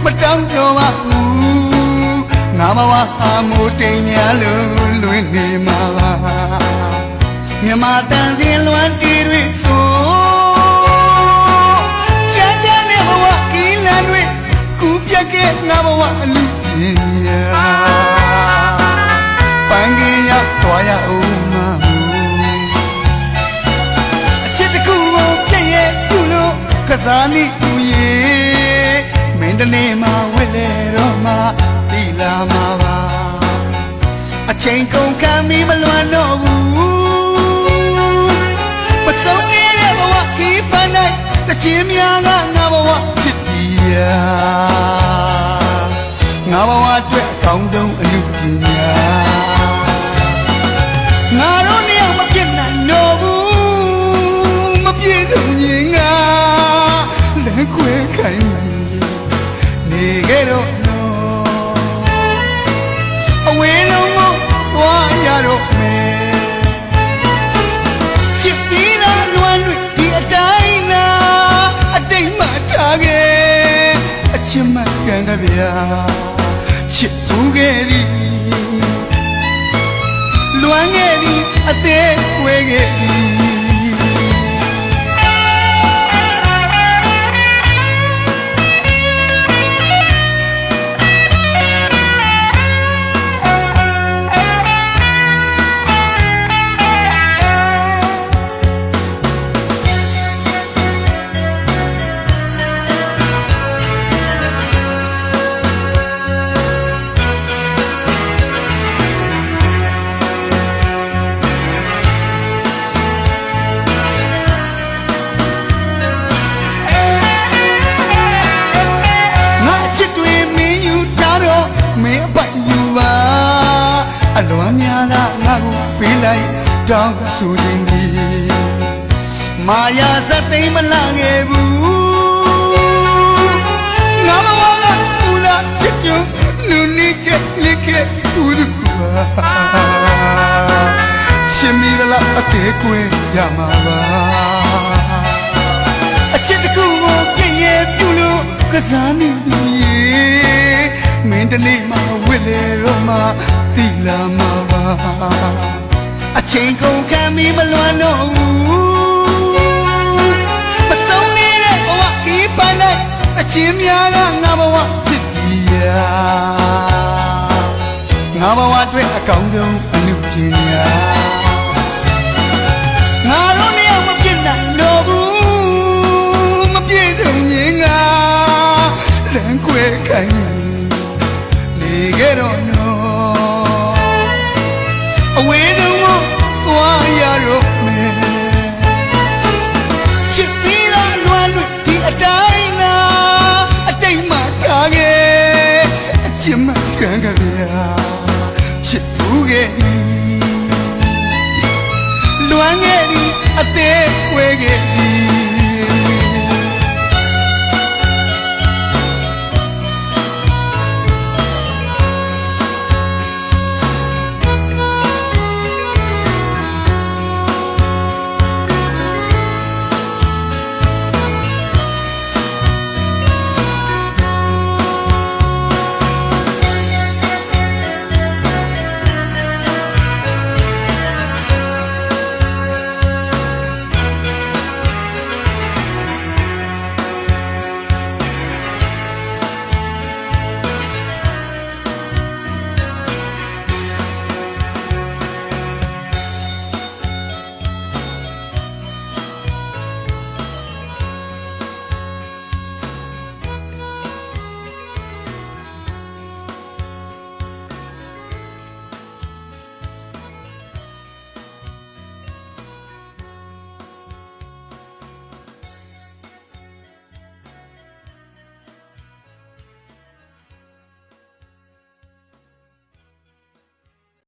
မတောင်းပြောပါဘူးငါဘဝအမိုးတိမ်များလို့လွင်နေမှာပါမြမတန်စင်လွမ်းတီးတွေဆိုချမ်းချမ်းတဲ့ဘဝကီးလန်တွေကူပြက်ခဲ့ငါဘဝအလူပြင်ရာပန်းကင်းရောက်သွားရအောင်မအချစ်တစ်ခုကိုပြည့်ရဲ့ခုလို့ကစားမိဦးရဲ့မင်းတနေ့မှဝက်လေတော့မှတီလာမှာပါအချိန်ကုန်ခံပြီးမလွမ်းတော့ဘူးမဆုံးနေတဲ့ဘဝခီးပန်းနိုင်တခြင်းများကငါဘဝဖြစ်ပြီရာငါဘဝအတွက်အကောင်းဆုံးအမှုပညာငါတို့နှစ်ယောက်မပြစ်နိုင်တော့ဘူးမပြေဆုံးရင်ငါလက်ခွဲခိုင်းနေခဲ့တော့အဝေးလုံးကိုသွားရတော့မယ်ချစ်ပြီးတော့လွမ်းတွေဒီအတိုင်းသာအတိတ်မှထားခဲ့အချစ်မှကံကဗျာချစ်ဘူးခဲ့သည်လွမ်းခဲ့သည်အသေးဝဲခဲ့သည်အလွန်များသာငါကိုပေးလိုက်တောင်းဆိုခြင်းသည်မာယာစသိမ်းမလာခဲ့ဘူးငါဘဝကပူလာချစ်ချွန်းလူနိကေလိကေဦးသူပါရှင်မီလာအသေးကွယ်ရမှာပါအချစ်တကူကိုပြည့်ရဲ့ပြုလို့ကစားမိရဲ့မင်းတနေ့မှဝစ်လေတော့မှတီလာမှာပါအချိန်ကုန်ခံပြီးမလွမ်းတော့ဘူးမဆုံးနေတဲ့ဘဝခီးပန်းလိုက်အချင်းများကငါဘဝဖြစ်ပြီရာငါဘဝအတွက်အကောင်းဆုံးအမှုပညာငါတို့နှစ်ယောက်မပြစ်နိုင်တော့ဘူးမပြေဆုံးရင်ငါလမ်းခွဲခိုင်းနေခဲ့တော့အဝေးလုံးကိုသွားရတော့မယ်ချစ်ပြီးတော့လွမ်းလို့ဒီအတိုင်းသာအတိတ်မှထားခဲ့အချစ်မှခံကြဗျာချစ်ဘူးခဲ့လွမ်းခဲ့ဒီအသေးဝဲခဲ့